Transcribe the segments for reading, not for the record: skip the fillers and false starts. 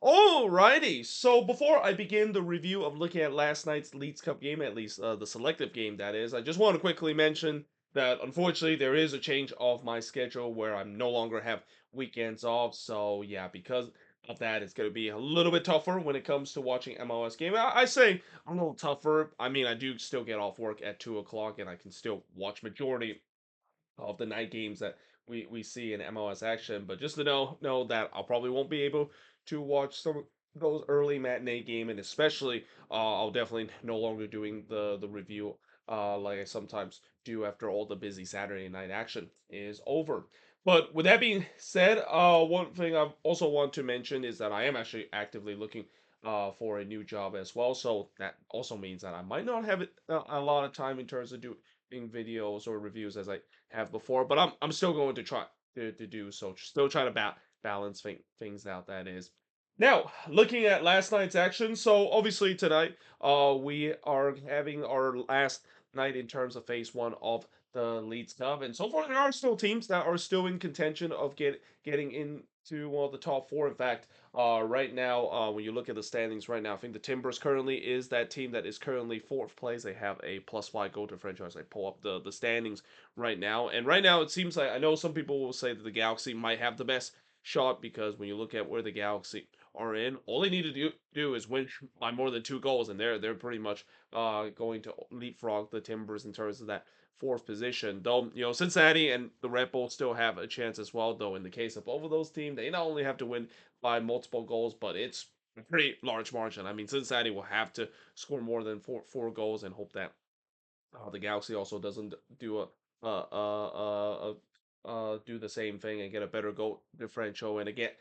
Alrighty, so before I begin the review of looking at last night's Leeds Cup game, at least the selective game that is, I just want to quickly mention that unfortunately there is a change of my schedule where I'm no longer have weekends off. So yeah, because of that, it's going to be a little bit tougher when it comes to watching MLS game. I say a little tougher. I mean, I do still get off work at 2 o'clock, and I can still watch majority of the night games that we see in MLS action. But just to know that I probably won't be able to watch some of those early matinee game, and especially I'll definitely no longer doing the review like I sometimes do after all the busy Saturday night action is over. But with that being said, one thing I also want to mention is that I am actually actively looking for a new job as well. So that also means that I might not have a lot of time in terms of doing videos or reviews as I have before, but I'm still going to try to do so. Still trying to balance things out. That is. Now, looking at last night's action, so obviously tonight, we are having our last night in terms of phase one of the Leagues Cup, and so far there are still teams that are still in contention of getting into one of the top four. In fact, right now, when you look at the standings right now, I think the Timbers currently is that team that is currently fourth place. They have a +5 goal differential as I pull up the standings right now. And right now, it seems like I know some people will say that the Galaxy might have the best shot because when you look at where the Galaxy are in, all they need to do is win by more than 2 goals, and they're pretty much going to leapfrog the Timbers in terms of that fourth position. Though Cincinnati and the Red Bulls still have a chance as well. Though in the case of both of those teams, they not only have to win by multiple goals, but it's a pretty large margin. I mean, Cincinnati will have to score more than four goals and hope that the Galaxy also doesn't do do the same thing and get a better goal differential. And again,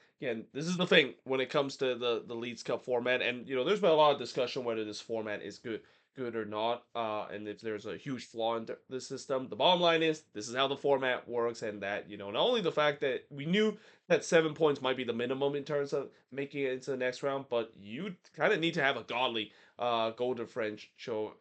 this is the thing when it comes to the Leagues Cup format, and there's been a lot of discussion whether this format is good or not, and if there's a huge flaw in the system. The bottom line is this is how the format works, and that not only the fact that we knew that 7 points might be the minimum in terms of making it into the next round, but you kind of need to have a godly goal differential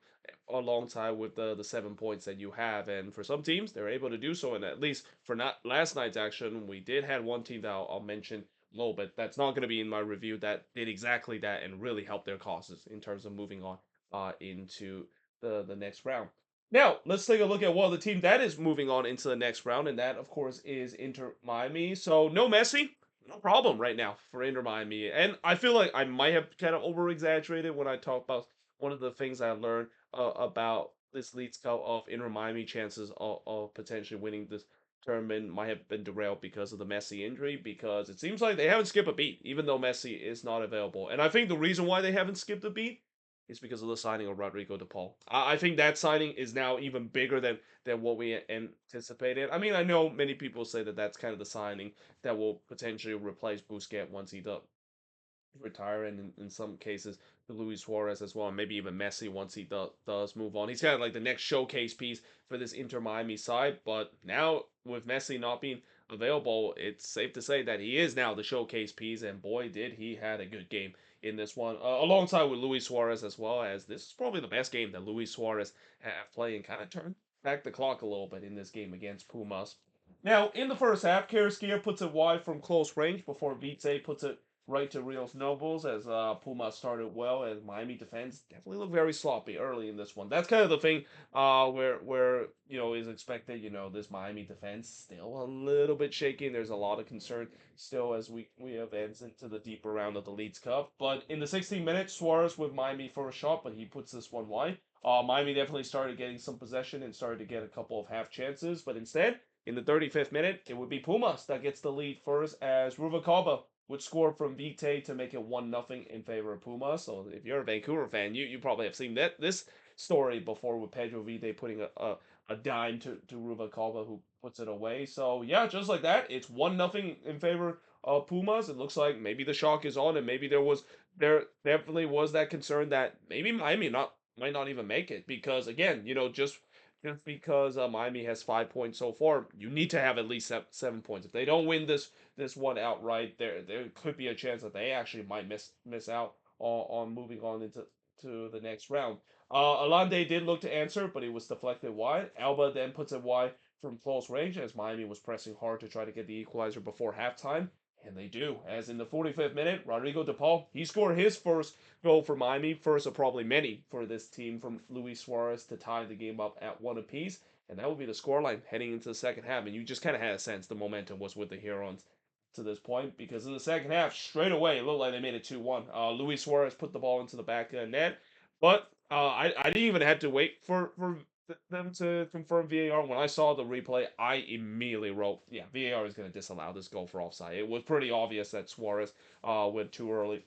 alongside with the 7 points that you have. And for some teams, they're able to do so. And at least for not last night's action, we did have one team that I'll mention a little bit. That's not going to be in my review. That did exactly that and really helped their causes in terms of moving on into the next round. Now, let's take a look at one of the team that is moving on into the next round, and that, of course, is Inter Miami. So, no Messi, no problem right now for Inter Miami. And I feel like I might have kind of over exaggerated when I talk about one of the things I learned about this Leeds Cup of Inter Miami chances of potentially winning this tournament might have been derailed because of the Messi injury, because it seems like they haven't skipped a beat, even though Messi is not available. And I think the reason why they haven't skipped a beat is because of the signing of Rodrigo De Paul. I think that signing is now even bigger than what we anticipated. I mean, I know many people say that that's kind of the signing that will potentially replace Busquets once he does retire, and in some cases Luis Suarez as well, and maybe even Messi once he does move on. He's kind of like the next showcase piece for this Inter Miami side. But now with Messi not being available, it's safe to say that he is now the showcase piece. And boy, did he had a good game in this one, alongside with Luis Suarez as well. As this is probably the best game that Luis Suarez have played, and kind of turned back the clock a little bit in this game against Pumas. Now, in the first half, Karaskia puts it wide from close range before Vitze puts it right to Rios Nobles as Puma started well, as Miami defense definitely looked very sloppy early in this one. That's kind of the thing where is expected. This Miami defense still a little bit shaky. There's a lot of concern still as we advance into the deeper round of the Leeds Cup. But in the 16 minutes, Suarez with Miami for a shot, but he puts this one wide. Miami definitely started getting some possession and started to get a couple of half chances, but instead, in the 35th minute, it would be Pumas that gets the lead first as Ruvalcaba would score from Vite to make it 1-0 in favor of Pumas. So if you're a Vancouver fan, you probably have seen this story before with Pedro Vite putting a dime to Ruvalcaba, who puts it away. So yeah, just like that, it's 1-0 in favor of Pumas. It looks like maybe the shock is on, and maybe there definitely was that concern that maybe Miami not might not even make it, because again, just because Miami has 5 points so far, you need to have at least 7 points. If they don't win this one outright, there could be a chance that they actually might miss out on moving on into the next round. Alande did look to answer, but it was deflected wide. Alba then puts it wide from close range as Miami was pressing hard to try to get the equalizer before halftime. And they do, as in the 45th minute, Rodrigo De Paul, he scored his first goal for Miami, first of probably many for this team from Luis Suarez to tie the game up at one apiece. And that would be the scoreline heading into the second half. And you just kind of had a sense the momentum was with the Herons to this point because in the second half, straight away, it looked like they made it 2-1. Luis Suarez put the ball into the back of the net, but I didn't even have to wait for them to confirm VAR. When I saw the replay, I immediately wrote, yeah, VAR is going to disallow this goal for offside. It was pretty obvious that Suarez went too early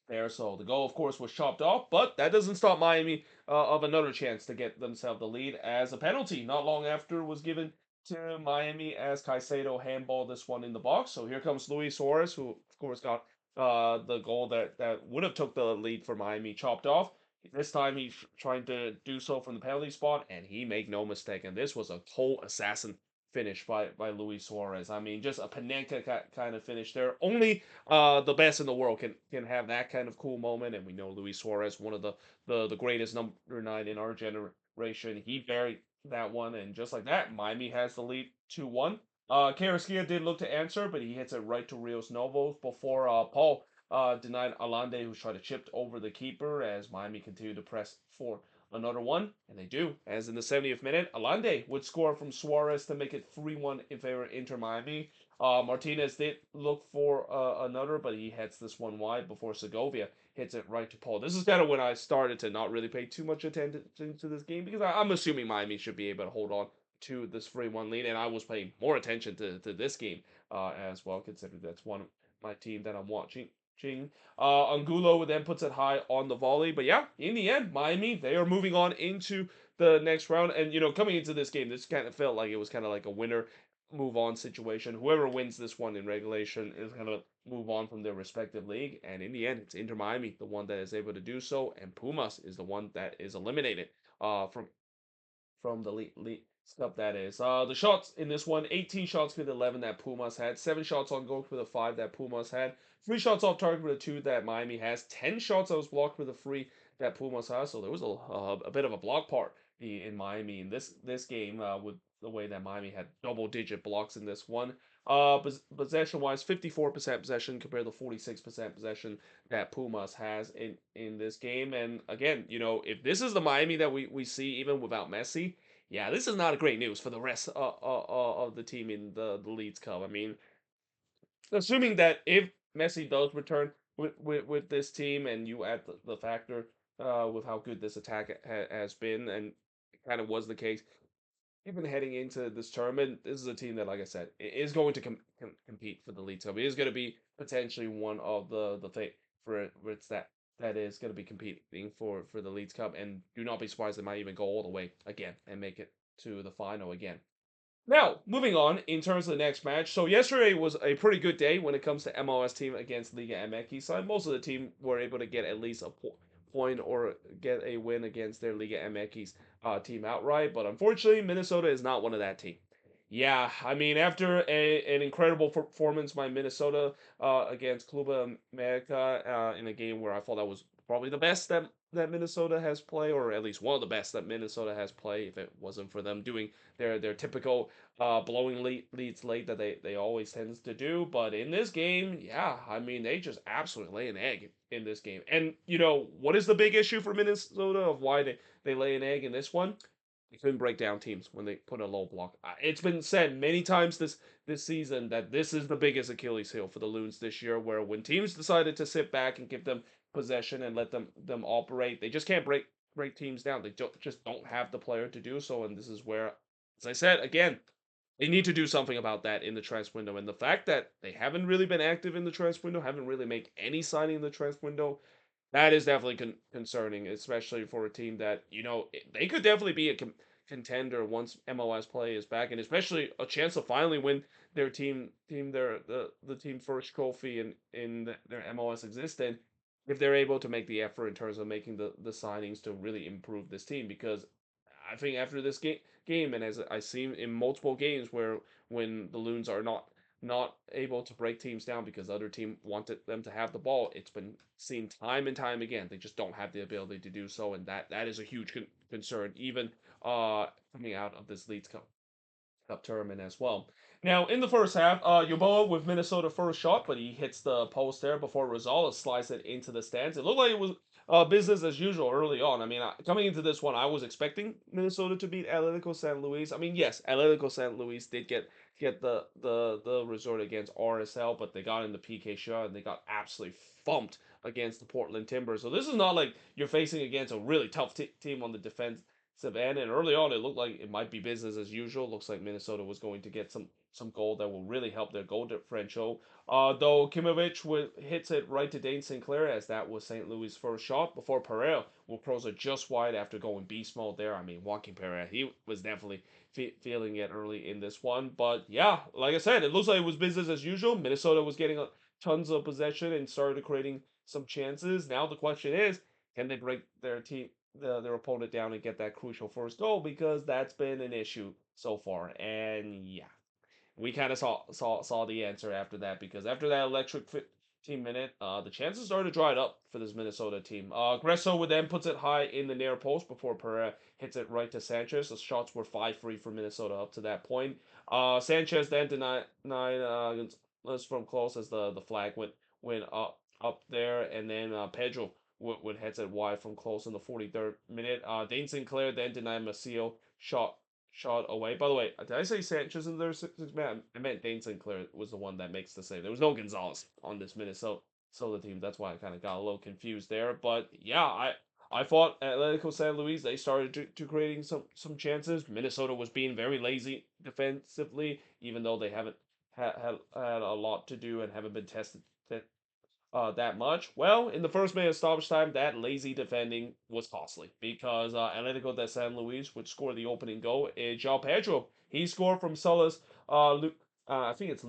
there. So the goal, of course, was chopped off, but that doesn't stop Miami of another chance to get themselves the lead as a penalty not long after was given to Miami as Caicedo handballed this one in the box. So here comes Luis Suarez, who, of course, got the goal that would have took the lead for Miami chopped off. This time he's trying to do so from the penalty spot, and he made no mistake. And this was a cold assassin finish by Luis Suarez. I mean, just a Panenka kind of finish there. Only the best in the world can have that kind of cool moment, and we know Luis Suarez, one of the greatest number 9 in our generation. He buried that one, and just like that, Miami has the lead 2-1. Carrasquilla did look to answer, but he hits it right to Rios Novos before Paul denied Alande, who's tried to chip over the keeper as Miami continued to press for another one, and they do. As in the 70th minute, Alande would score from Suarez to make it 3-1 in favor of Inter Miami. Martinez did look for another, but he heads this one wide before Segovia hits it right to Paul. This is kind of when I started to not really pay too much attention to this game because I'm assuming Miami should be able to hold on to this 3-1 lead, and I was paying more attention to this game as well, considering that's one of my team that I'm watching. Angulo then puts it high on the volley. But yeah, in the end, Miami, they are moving on into the next round. And, coming into this game, this kind of felt like it was kind of like a winner move on situation. Whoever wins this one in regulation is going to move on from their respective league. And in the end, it's Inter Miami, the one that is able to do so. And Pumas is the one that is eliminated from the lead cup that is. The shots in this one, 18 shots with 11 that Pumas had, 7 shots on goal with a 5 that Pumas had, 3 shots off target with a 2 that Miami has, 10 shots that was blocked with a 3 that Pumas has. So there was a bit of a block part in Miami in this game with the way that Miami had double-digit blocks in this one. Possession-wise, 54% possession compared to 46% possession that Pumas has in this game. And again, if this is the Miami that we see even without Messi, yeah, this is not great news for the rest of the team in the Leeds Cup. I mean, assuming that if Messi does return with this team, and you add the factor with how good this attack has been, and it kind of was the case even heading into this tournament, this is a team that, like I said, is going to compete for the League Cup. It is going to be potentially one of the favorites that is going to be competing for the League Cup. And do not be surprised they might even go all the way again and make it to the final again. Now, moving on in terms of the next match. So yesterday was a pretty good day when it comes to MLS team against Liga MX side. Most of the team were able to get at least a point or get a win against their Liga MX team outright. But unfortunately, Minnesota is not one of that team. Yeah, I mean, after an incredible performance by Minnesota against Club America in a game where I thought that was probably the best that Minnesota has played, or at least one of the best that Minnesota has played, if it wasn't for them doing their typical blowing leads late that they always tends to do. But in this game, yeah, I mean, they just absolutely lay an egg in this game. And what is the big issue for Minnesota of why they lay an egg in this one? They couldn't break down teams when they put a low block. It's been said many times this season that this is the biggest Achilles heel for the Loons this year, where when teams decided to sit back and give them possession and let them operate, they just can't break teams down. They just don't have the player to do so, and this is where, as I said again, they need to do something about that in the transfer window. And the fact that they haven't really been active in the transfer window, haven't really made any signing in the transfer window, that is definitely concerning, especially for a team that they could definitely be a contender once MLS play is back, and especially a chance to finally win their the team first trophy in their MLS existence if they're able to make the effort in terms of making the signings to really improve this team. Because I think after this game, and as I see in multiple games where when the Loons are not able to break teams down because the other team wanted them to have the ball, it's been seen time and time again. They just don't have the ability to do so, and that is a huge concern, even coming out of this Leeds Cup. Cup tournament as well. Now, in the first half, Yeboah with Minnesota first shot, but he hits the post there before Rosales slides it into the stands. It looked like it was business as usual early on. I mean, coming into this one, I was expecting Minnesota to beat Atletico San Luis. I mean, yes, Atletico San Luis did get the resort against RSL, but they got in the PK shot and they got absolutely thumped against the Portland Timbers. So this is not like you're facing against a really tough team on the defense Savannah, and early on it looked like it might be business as usual. Looks like Minnesota was going to get some goal that will really help their goal differential. Though Kimovic hits it right to Dane Sinclair as that was St. Louis' first shot before Pereira will cross it just wide after going beast mode there. I mean, Joaquin Pereira, he was definitely feeling it early in this one. But yeah, like I said, it looks like it was business as usual. Minnesota was getting tons of possession and started creating some chances. Now the question is, can they break their opponent down and get that crucial first goal, because that's been an issue so far. And yeah, we kind of saw the answer after that, because after that electric 15-minute, the chances started to dry up for this Minnesota team. Gresso would then puts it high in the near post before Pereira hits it right to Sanchez. The shots were 5-3 for Minnesota up to that point. Sanchez then denied us from close as the flag went up there, and then Pedro would heads it wide from close in the 43rd minute. Dane Sinclair then denied Maciel shot away. By the way, did I say Sanchez in there? Man, I meant Dane Sinclair was the one that makes the save. There was no Gonzalez on this Minnesota team. That's why I kind of got a little confused there. But yeah, I thought Atletico San Luis, they started to creating some chances. Minnesota was being very lazy defensively, even though they haven't had a lot to do and haven't been tested that much. Well, in the first minute of stoppage time, that lazy defending was costly, because Atletico de San Luis would score the opening goal. João Pedro, he scored from Sulla's, I think it's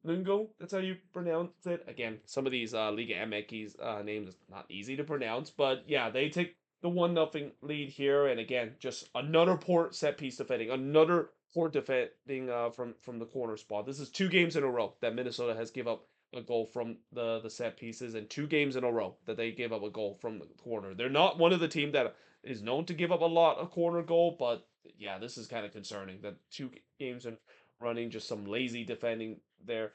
Lungo, that's how you pronounce it. Again, some of these Liga MX names is not easy to pronounce, but yeah, they take the 1-0 lead here, and again, just another poor set piece defending, another poor defending from the corner spot. This is 2 games in a row that Minnesota has give up a goal from the set pieces, and 2 games in a row that they gave up a goal from the corner. They're not one of the team that is known to give up a lot of corner goal, but yeah, this is kind of concerning that 2 games in running, just some lazy defending there,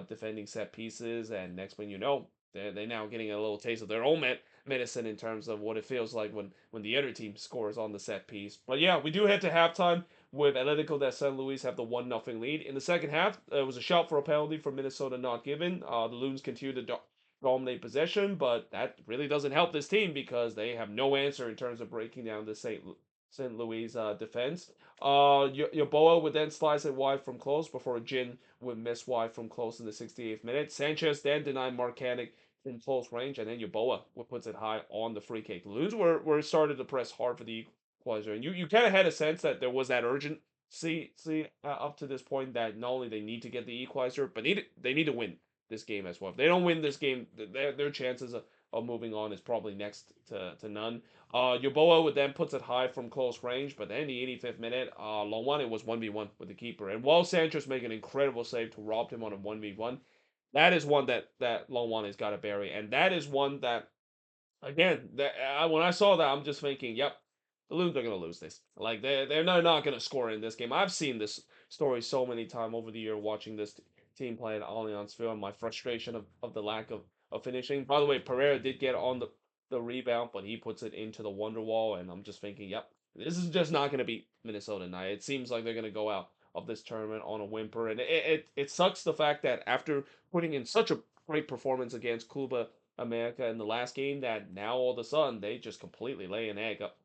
defending set pieces, and next thing you know, they now getting a little taste of their own medicine in terms of what it feels like when the other team scores on the set piece. But yeah, we do head to halftime with Atletico de San Luis have the 1-0 lead. In the second half, it was a shout for a penalty for Minnesota not given. The Loons continue to dominate possession, but that really doesn't help this team because they have no answer in terms of breaking down the St. Louis defense. Yoboa would then slice it wide from close before Jin would miss wide from close in the 68th minute. Sanchez then denied Marcanic from close range, and then Yoboa would puts it high on the free kick. The Loons were started to press hard for the equalizer, and you kind of had a sense that there was that urgency up to this point that not only they need to get the equalizer, but they need to win this game as well. If they don't win this game, their chances of moving on is probably next to none. Yoboa would then puts it high from close range, but then in the 85th minute, Longwane was 1v1 with the keeper. And while Sanchez made an incredible save to rob him on a 1v1, that is one that Longwane's got to bury. And that is one that, again, when I saw that, I'm just thinking, yep, the Loons are going to lose this. Like, they're not going to score in this game. I've seen this story so many times over the year watching this team play at Allianz Field, and my frustration of the lack of finishing. By the way, Pereira did get on the rebound, but he puts it into the wonder wall, and I'm just thinking, yep, this is just not going to beat Minnesota tonight. It seems like they're going to go out of this tournament on a whimper, and it sucks the fact that after putting in such a great performance against Cuba America in the last game, that now all of a sudden they just completely lay an egg up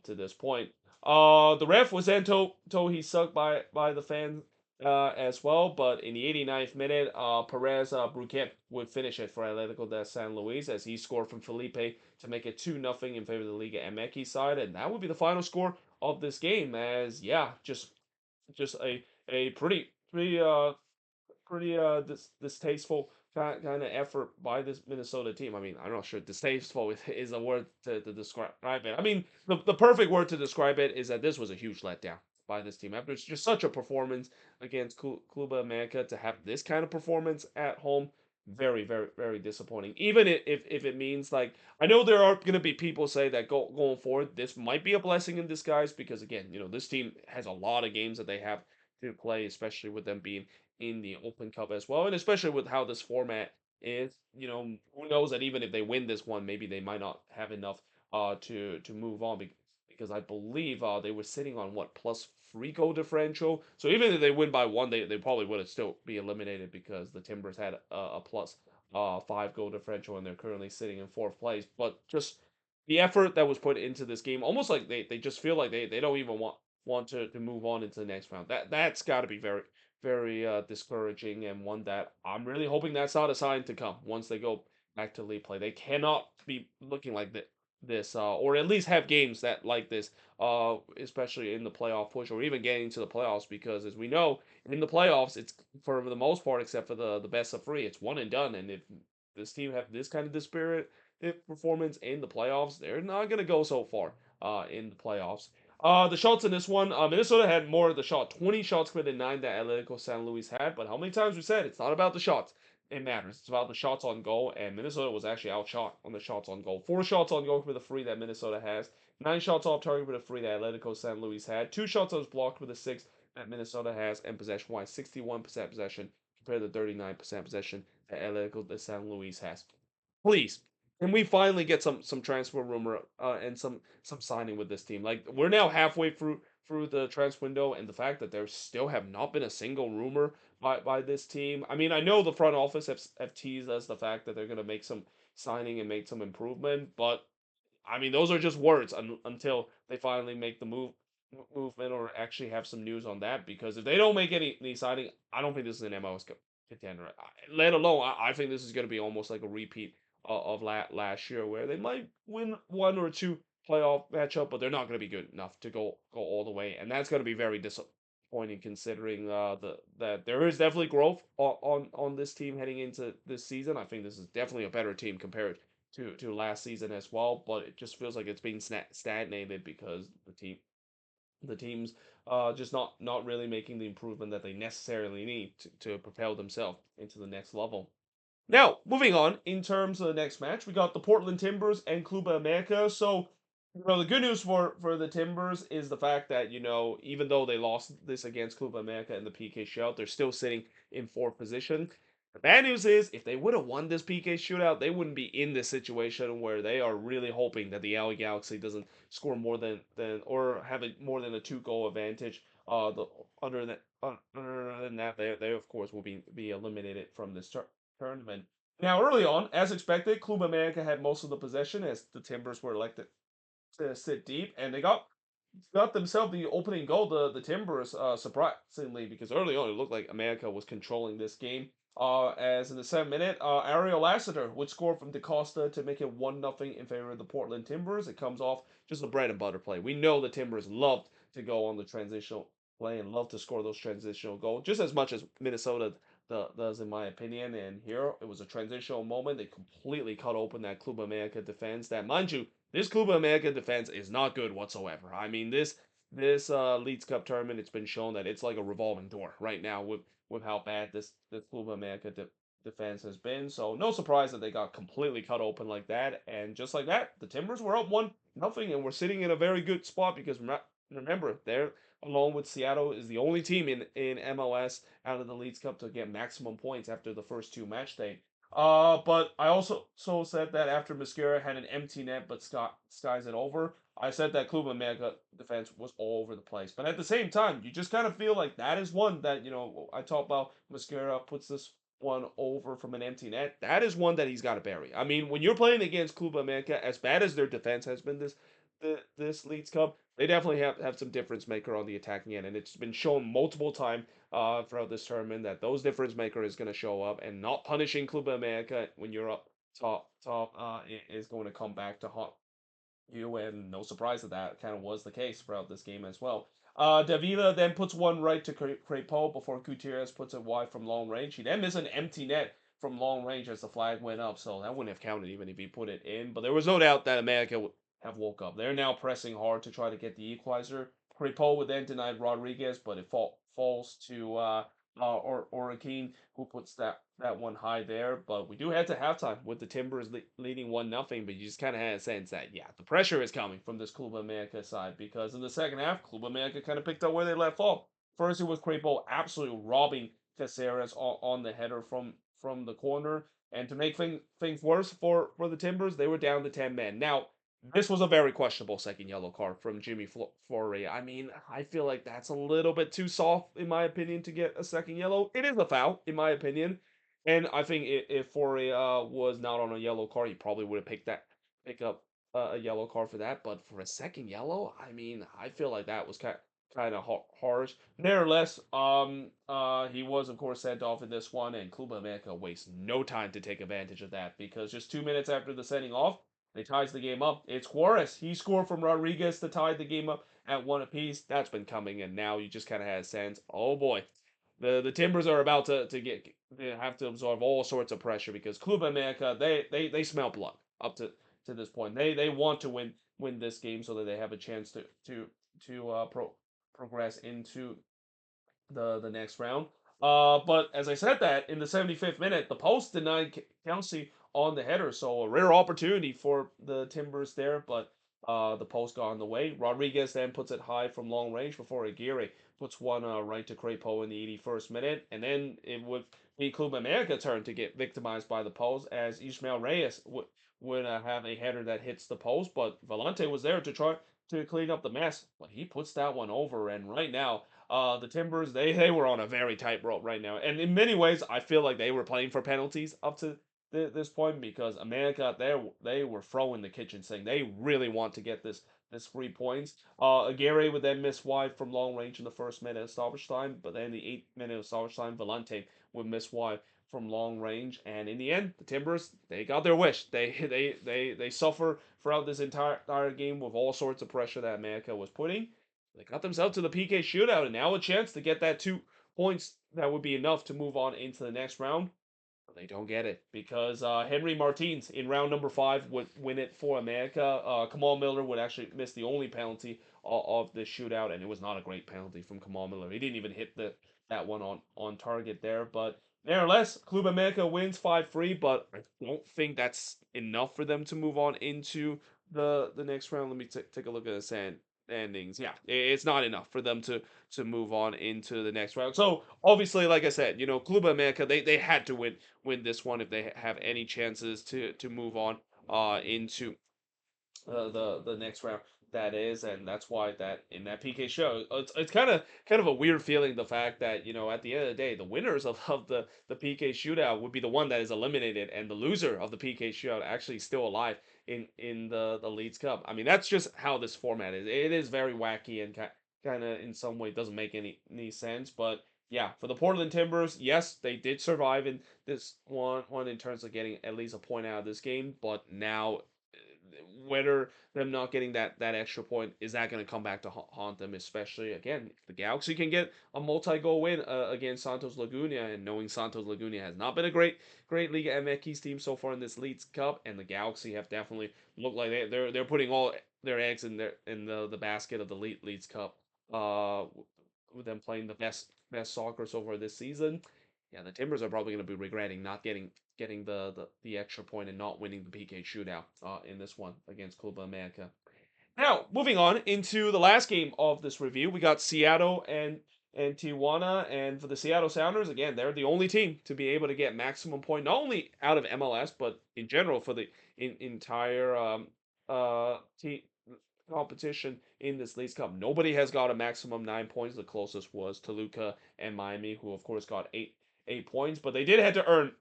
to this point. The ref was then told he sucked by the fans as well, but in the 89th minute, Perez Bruquet would finish it for Atletico de San Luis as he scored from Felipe to make it 2-0 in favor of the Liga MX side, and that would be the final score of this game. As yeah, just a pretty distasteful kind of effort by this Minnesota team. I mean, I'm not sure distasteful is a word to describe it. I mean, the perfect word to describe it is that this was a huge letdown by this team. After it's just such a performance against Club America, to have this kind of performance at home, very, very, very disappointing. Even if it means, like, I know there are going to be people say that going forward, this might be a blessing in disguise because, again, this team has a lot of games that they have to play, especially with them being in the Open Cup as well, and especially with how this format is. Who knows that even if they win this one, maybe they might not have enough to move on because I believe they were sitting on what plus 3 goal differential. So even if they win by one, they probably would have still be eliminated because the Timbers had a plus 5 goal differential and they're currently sitting in fourth place. But just the effort that was put into this game, almost like they just feel like they don't even want to move on into the next round. That's got to be very discouraging and one that I'm really hoping that's not a sign to come once they go back to league play. They cannot be looking like this or at least have games that like this especially in the playoff push or even getting to the playoffs because as we know in the playoffs it's for the most part except for the best of three it's one and done and if this team have this kind of dispirited performance in the playoffs they're not going to go so far in the playoffs. The shots in this one, Minnesota had more of the shot, 20 shots committed, 9 that Atletico San Luis had. But how many times we said it's not about the shots, it matters. It's about the shots on goal, and Minnesota was actually outshot on the shots on goal. 4 shots on goal for the 3 that Minnesota has, 9 shots off target for the 3 that Atletico San Luis had, 2 shots that was blocked for the 6 that Minnesota has, and possession-wise, 61% possession compared to 39% possession that Atletico de San Luis has. Please, can we finally get some transfer rumor and some signing with this team? Like we're now halfway through the transfer window, and the fact that there still have not been a single rumor by this team. I mean, I know the front office have teased us the fact that they're gonna make some signing and make some improvement, but I mean, those are just words until they finally make the movement or actually have some news on that. Because if they don't make any signing, I don't think this is an MLS contender. Let alone, I think this is going to be almost like a repeat of last year, where they might win one or two playoff matchup, but they're not going to be good enough to go all the way, and that's going to be very disappointing considering that there is definitely growth on this team heading into this season. I think this is definitely a better team compared to last season as well, but it just feels like it's being stagnated because the team's just not really making the improvement that they necessarily need to propel themselves into the next level. Now, moving on, in terms of the next match, we got the Portland Timbers and Club America. So, the good news for the Timbers is the fact that, even though they lost this against Club America in the PK shootout, they're still sitting in fourth position. The bad news is, if they would have won this PK shootout, they wouldn't be in this situation where they are really hoping that the LA Galaxy doesn't score more than or have more than a 2 goal advantage. The other than that, they of course will be eliminated from this tournament. Now, early on, as expected, Club America had most of the possession as the Timbers were elected to sit deep, and they got themselves the opening goal. The Timbers, surprisingly, because early on it looked like America was controlling this game. As in the 7th minute, Ariel Lassiter would score from DaCosta to make it 1-0 in favor of the Portland Timbers. It comes off just a bread and butter play. We know the Timbers loved to go on the transitional play and love to score those transitional goals just as much as Minnesota does, in my opinion. And here it was a transitional moment. They completely cut open that Club America defense. That, mind you, this Club America defense is not good whatsoever. I mean, this Leeds Cup tournament, it's been shown that it's like a revolving door right now with how bad this Club America defense has been. So no surprise that they got completely cut open like that. And just like that, the Timbers were up 1-0, and we're sitting in a very good spot because remember they're along with Seattle is the only team in MLS out of the Leeds Cup to get maximum points after the first 2 match day. But I also said that after Mosquera had an empty net, but skies it over. I said that Club America defense was all over the place. But at the same time, you just kind of feel like that is one that I talked about. Mosquera puts this one over from an empty net. That is one that he's got to bury. I mean, when you're playing against Club America, as bad as their defense has been this Leeds Cup, they definitely have some difference maker on the attacking end, and it's been shown multiple times throughout this tournament that those difference maker is going to show up, and not punishing Club America when you're up top is going to come back to haunt you, and no surprise that kind of was the case throughout this game as well. Davila then puts one right to Crepeau before Gutierrez puts it wide from long range. He then missed an empty net from long range as the flag went up, so that wouldn't have counted even if he put it in. But there was no doubt that America would have woke up. They're now pressing hard to try to get the equalizer. Crepeau would then deny Rodriguez, but it falls to or who puts that one high there. But we do head to halftime with the Timbers leading 1-0. But you just kind of had a sense that yeah, the pressure is coming from this Club America side because in the second half, Club America kind of picked up where they left off. First, it was Crepo absolutely robbing Caceres on the header from the corner. And to make things worse for the Timbers, they were down to 10 men. Now, this was a very questionable second yellow card from Jimmy Flory. I mean, I feel like that's a little bit too soft, in my opinion, to get a second yellow. It is a foul, in my opinion. And I think if Flory was not on a yellow card, he probably would have pick up a yellow card for that. But for a second yellow, I mean, I feel like that was kind of harsh. Nevertheless, he was of course sent off in this one, and Club America wastes no time to take advantage of that because just 2 minutes after the sending off, they ties the game up. It's Juarez. He scored from Rodriguez to tie the game up at one apiece. That's been coming, and now you just kind of had a sense. Oh boy, the Timbers are about to get they have to absorb all sorts of pressure because Club America they smell blood up to this point. They want to win this game so that they have a chance to progress into the next round. But as I said that in the 75th minute, the post denied Kelsey on the header, so a rare opportunity for the Timbers there. But the post got in the way. Rodriguez then puts it high from long range before Aguirre puts one right to Crepo in the 81st minute, and then it would be Club America turn to get victimized by the post as Ismael Reyes would have a header that hits the post, but Valente was there to try to clean up the mess, but he puts that one over, and right now the Timbers, they were on a very tight rope right now, and in many ways, I feel like they were playing for penalties up to this point because America, they were throwing the kitchen sink. They really want to get this 3 points. Aguirre would then miss wide from long range in the first minute of stoppage time, but then the 8th minute of stoppage time, Valente would miss wide from long range, and in the end, the Timbers they got their wish. They suffer throughout this entire game with all sorts of pressure that America was putting. They got themselves to the PK shootout, and now a chance to get that 2 points that would be enough to move on into the next round. But they don't get it because Henry Martins in round number 5 would win it for America. Kamal Miller would actually miss the only penalty of the shootout, and it was not a great penalty from Kamal Miller. He didn't even hit that one on target there, but nevertheless, Club America wins 5-3, but I don't think that's enough for them to move on into the next round. Let me take a look at the standings. Yeah, it's not enough for them to move on into the next round. So obviously, like I said, Club America they had to win this one if they have any chances to move on into the next round. That is, and that's why that in that PK show, it's kind of a weird feeling the fact that at the end of the day, the winners of the PK shootout would be the one that is eliminated, and the loser of the PK shootout actually still alive in the Leeds Cup. I mean, that's just how this format is. It is very wacky and kind of in some way doesn't make any sense, but. Yeah, for the Portland Timbers, yes, they did survive in this one in terms of getting at least a point out of this game, but now whether them not getting that extra point is that going to come back to haunt them, especially again if the Galaxy can get a multi-goal win against Santos Laguna, and knowing Santos Laguna has not been a great Liga MX team so far in this Leagues Cup, and the Galaxy have definitely looked like they're putting all their eggs in the basket of the Leagues Cup. With them playing the best soccer so far this season. Yeah, the Timbers are probably going to be regretting not getting the extra point and not winning the PK shootout in this one against Club America. Now, moving on into the last game of this review, we got Seattle and Tijuana, and for the Seattle Sounders, again, they're the only team to be able to get maximum point, not only out of MLS, but in general for the entire team competition in this Leagues Cup. Nobody has got a maximum 9 points. The closest was Toluca and Miami, who of course got eight points, but they did have to earn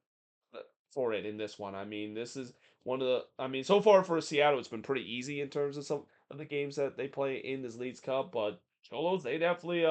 for it in this one. I mean, this is one of the. I mean, so far for Seattle, it's been pretty easy in terms of some of the games that they play in this Leagues Cup. But Cholos, they definitely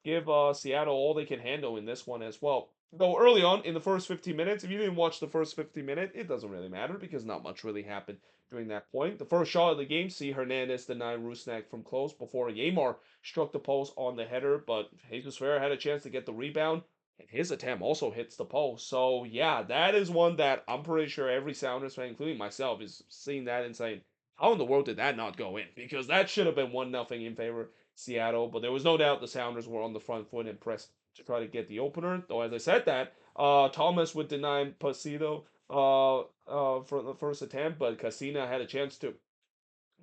give Seattle all they can handle in this one as well. Though early on in the first 15 minutes, if you didn't watch the first 15 minutes, it doesn't really matter because not much really happened during that point. The first shot of the game, see Hernandez deny Rusnak from close before Yamar struck the post on the header, but Jesus Ferreira had a chance to get the rebound. And his attempt also hits the post. So yeah, that is one that I'm pretty sure every Sounders fan, including myself, is seeing that and saying, "How in the world did that not go in?" Because that should have been 1-0 in favor of Seattle. But there was no doubt the Sounders were on the front foot and pressed to try to get the opener. Though as I said that, Thomas would deny Placido for the first attempt, but Casina had a chance to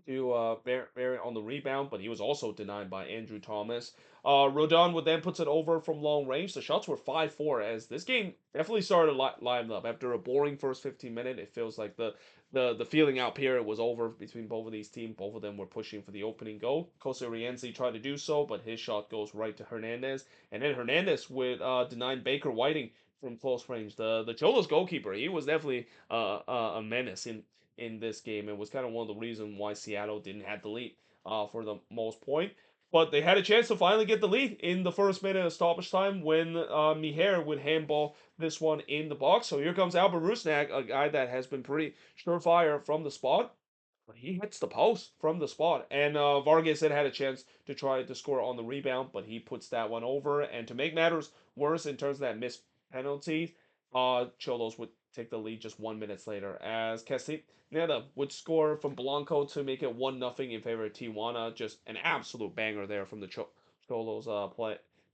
to Barrett on the rebound, but he was also denied by Andrew Thomas. Rodon would then puts it over from long range. The shots were 5-4 as this game definitely started lining up. After a boring first 15 minutes, it feels like the feeling out period was over between both of these teams. Both of them were pushing for the opening goal. Costa Rienzi tried to do so, but his shot goes right to Hernandez. And then Hernandez with denying Baker Whiting from close range. The Cholos goalkeeper, he was definitely a menace in this game. It was kind of one of the reasons why Seattle didn't have the lead for the most point. But they had a chance to finally get the lead in the first minute of stoppage time when Miher would handball this one in the box. So here comes Albert Rusnak, a guy that has been pretty surefire from the spot. But he hits the post from the spot. And Vargas had a chance to try to score on the rebound, but he puts that one over. And to make matters worse in terms of that missed penalty, Cholos would take the lead just 1 minute later as Castaneda would score from Blanco to make it 1-0 in favor of Tijuana. Just an absolute banger there from the Cholos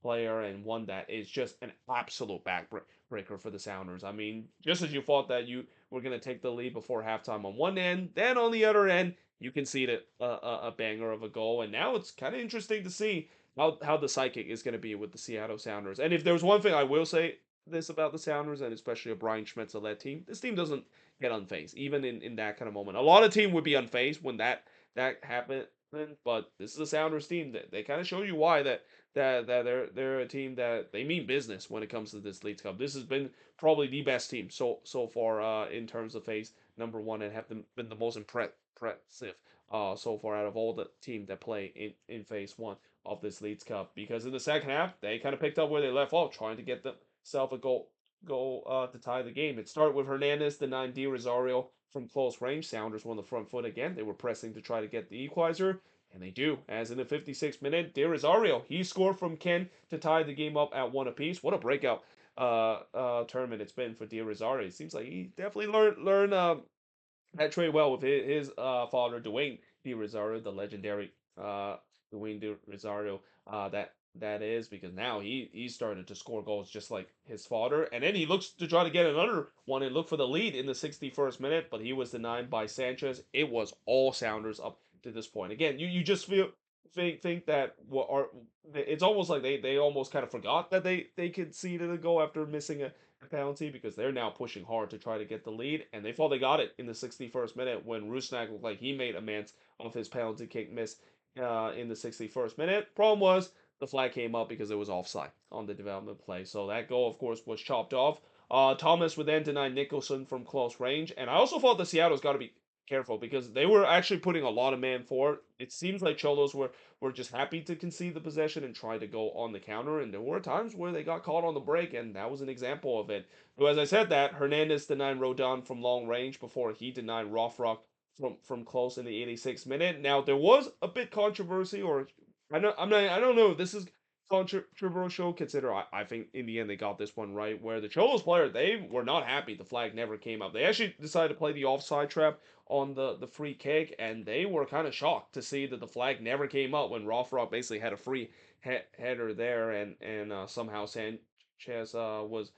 player, and one that is just an absolute backbreaker for the Sounders. I mean, just as you thought that you were going to take the lead before halftime on one end, then on the other end, you conceded a banger of a goal. And now it's kind of interesting to see how the psychic is going to be with the Seattle Sounders. And if there's one thing I will say this about the Sounders, and especially a Brian Schmetzer-led team, this team doesn't get unfazed, even in that kind of moment. A lot of team would be unfazed when that happened, but this is a Sounders team that they kind of show you why that they're a team that they mean business when it comes to this League Cup. This has been probably the best team so far in terms of phase number one, and have been the most impressive so far out of all the team that play in phase one of this Leagues Cup. Because in the second half, they kind of picked up where they left off, trying to get themselves a goal to tie the game. It started with Hernandez denying Di Rosario from close range. Sounders won the front foot again. They were pressing to try to get the equalizer. And they do, as in the 56th minute, De Rosario, he scored from Ken to tie the game up at one apiece. What a breakout tournament it's been for De Rosario. It seems like he definitely learned that trade well with his father, Dwayne De Rosario, the legendary Dwayne De Rosario. That is because now he started to score goals just like his father, and then he looks to try to get another one and look for the lead in the 61st minute, but he was denied by Sanchez. It was all Sounders up to this point. Again, you just think that what are it's almost like they almost kind of forgot that they conceded a goal after missing a penalty, because they're now pushing hard to try to get the lead, and they thought they got it in the 61st minute when Rusnak looked like he made amends of his penalty kick miss in the 61st minute. Problem was the flag came up because it was offside on the development play, so that goal, of course, was chopped off. Thomas would then deny Nicholson from close range, and I also thought the Seattle's got to be careful because they were actually putting a lot of man forward. It seems like Cholos were just happy to concede the possession and try to go on the counter. And there were times where they got caught on the break, and that was an example of it. So as I said that, Hernandez denied Rodon from long range before he denied Rothrock from close in the 86th minute. Now there was a bit controversy, or I don't know if this is controversial. Consider I think in the end they got this one right, where the Cholos player, they were not happy the flag never came up. They actually decided to play the offside trap on the free kick, and they were kind of shocked to see that the flag never came up when Rothrock basically had a free header there, and somehow Sanchez was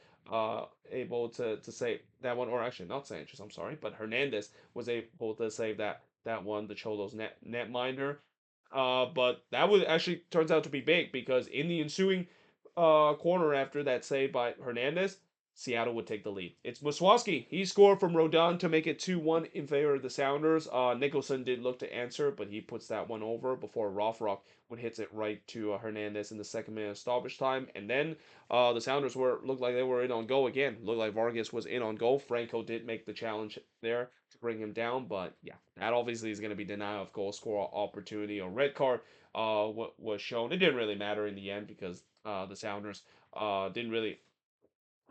able to save that one, or actually not Sanchez, I'm sorry, but Hernandez was able to save that one, the Cholos netminder. But that would actually turns out to be big because in the ensuing corner after that save by Hernandez, Seattle would take the lead. It's Muswaski. He scored from Rodon to make it 2-1 in favor of the Sounders. Nicholson did look to answer, but he puts that one over before Rothrock would hit it right to Hernandez in the second minute of stoppage time. And then the Sounders looked like they were in on goal again. Looked like Vargas was in on goal. Franco did make the challenge there to bring him down, but yeah, that obviously is going to be denial of goal score opportunity or red card. What was shown, it didn't really matter in the end because the Sounders didn't really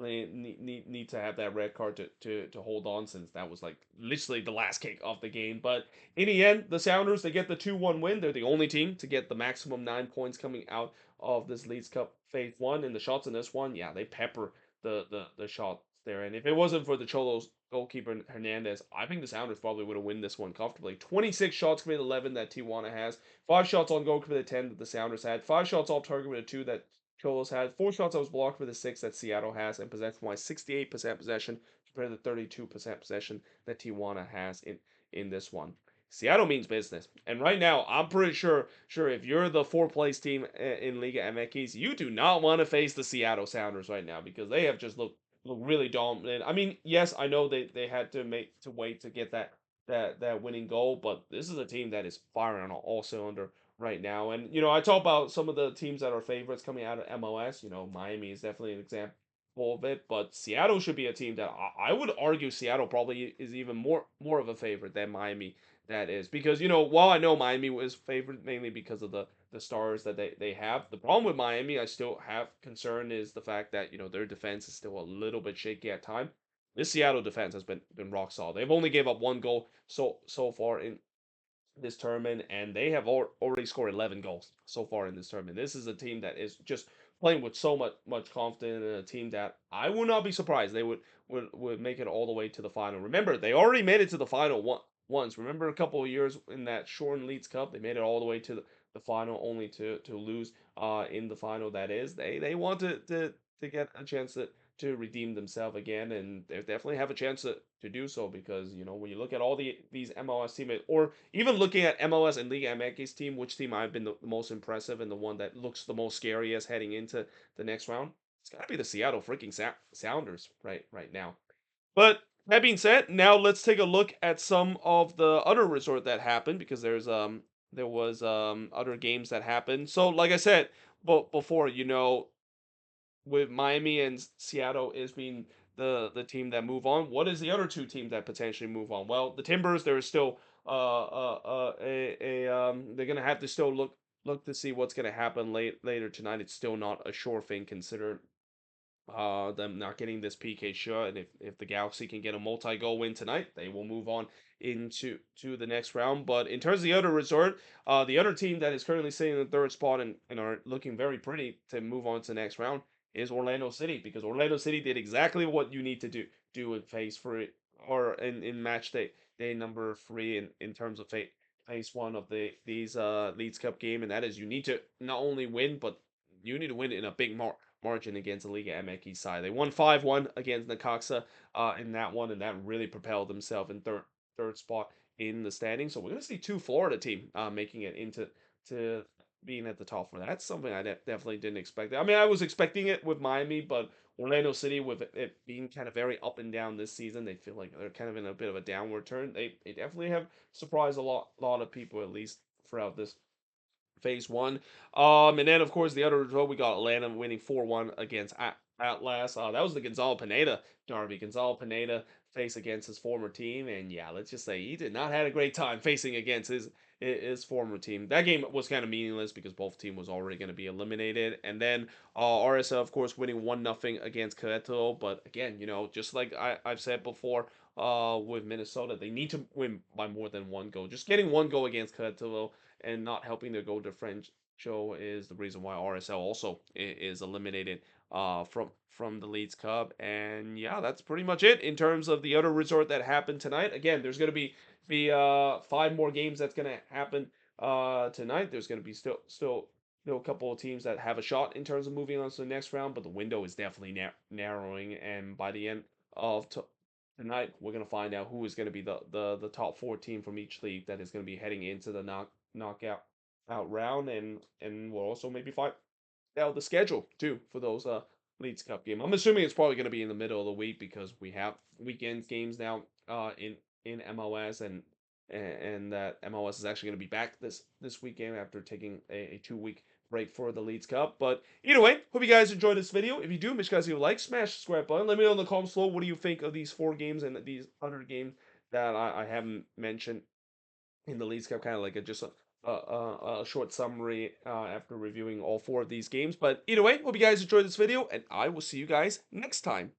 need to have that red card to hold on, since that was like literally the last kick of the game. But in the end, the Sounders, they get the 2-1 win. They're the only team to get the maximum 9 points coming out of this Leagues Cup Phase 1. And the shots in this one, yeah, they pepper the shots there. And if it wasn't for the Cholos goalkeeper Hernandez, I think the Sounders probably would have won this one comfortably. 26 shots compared to 11 that Tijuana has. 5 shots on goal compared to 10 that the Sounders had. 5 shots off target with a 2 that Cholos had. 4 shots that was blocked with a 6 that Seattle has. And possession-wise, 68% possession compared to 32% possession that Tijuana has in this one. Seattle means business. And right now, I'm pretty sure if you're the fourth place team in Liga MX, you do not want to face the Seattle Sounders right now because they have just looked really dominant. I mean, yes, I know they had to wait to get that winning goal, but this is a team that is firing on all cylinder right now. And I talk about some of the teams that are favorites coming out of MLS. Miami is definitely an example of it, but Seattle should be a team that I would argue Seattle probably is even more of a favorite than Miami. That is because while I know Miami was favored mainly because of the stars that they have, the problem with Miami I still have concern is the fact that their defense is still a little bit shaky at time. This Seattle defense has been rock solid. They've only gave up one goal so far in this tournament, and they have already scored 11 goals so far in this tournament. This is a team that is just playing with so much confidence, and a team that I would not be surprised they would make it all the way to the final. Remember, they already made it to the final once. Remember a couple of years in that Shorn Leeds Cup, they made it all the way to the final, only to lose in the final. That is, they want to get a chance to redeem themselves again, and they definitely have a chance to do so because when you look at all these MLS teammates, or even looking at MLS and Liga MX team, which team I've been the most impressive and the one that looks the most scary as heading into the next round, it's got to be the Seattle freaking Sounders right now. But that being said, now let's take a look at some of the other resort that happened because there was other games that happened. So like I said, but before with Miami and Seattle is being the team that move on. What is the other two teams that potentially move on? Well, the Timbers, there is still they're gonna have to still look to see what's gonna happen later tonight. It's still not a sure thing considering them not getting this PK shot, and if the Galaxy can get a multi-goal win tonight, they will move on into the next round. But in terms of the other resort, the other team that is currently sitting in the third spot and are looking very pretty to move on to the next round is Orlando City, because Orlando City did exactly what you need to do in phase three, or in match day number three in terms of phase one of these Leeds Cup game, and that is you need to not only win, but you need to win in a big margin against the Liga MX side. They won 5-1 against Necaxa in that one, and that really propelled themselves in third spot in the standings. So we're going to see two Florida team making it into to being at the top for that. That's something I definitely didn't expect. I mean, I was expecting it with Miami, but Orlando City, with it being kind of very up and down this season, they feel like they're kind of in a bit of a downward turn. They definitely have surprised a lot of people, at least throughout this phase one. And then of course the other result, we got Atlanta winning 4-1 against Atlas. That was the Gonzalo Pineda derby. Gonzalo Pineda faced against his former team, and yeah, let's just say he did not had a great time facing against his former team. That game was kind of meaningless because both team was already going to be eliminated. And then RSL, of course, winning 1-0 against Querétaro. But again, just like I've said before, with Minnesota, they need to win by more than one goal. Just getting one goal against Querétaro and not helping their goal differential is the reason why RSL also is eliminated from the Leeds Cup. And yeah, that's pretty much it in terms of the other resort that happened tonight. Again, there's going to be five more games that's going to happen tonight. There's going to be still a couple of teams that have a shot in terms of moving on to the next round, but the window is definitely narrowing. And by the end of tonight, we're going to find out who is going to be the top four team from each league that is going to be heading into the knockout round, and we'll also maybe find out the schedule too for those Leeds Cup game. I'm assuming it's probably going to be in the middle of the week because we have weekend games now in MLS, and that MLS is actually going to be back this weekend after taking a 2 week break for the Leeds Cup. But either way, hope you guys enjoyed this video. If you do, make sure you guys leave a like, smash the subscribe button. Let me know in the comments below what do you think of these four games and these other games that I haven't mentioned in the Leagues Cup, kind of like just a short summary after reviewing all four of these games. But either way, hope you guys enjoyed this video, and I will see you guys next time.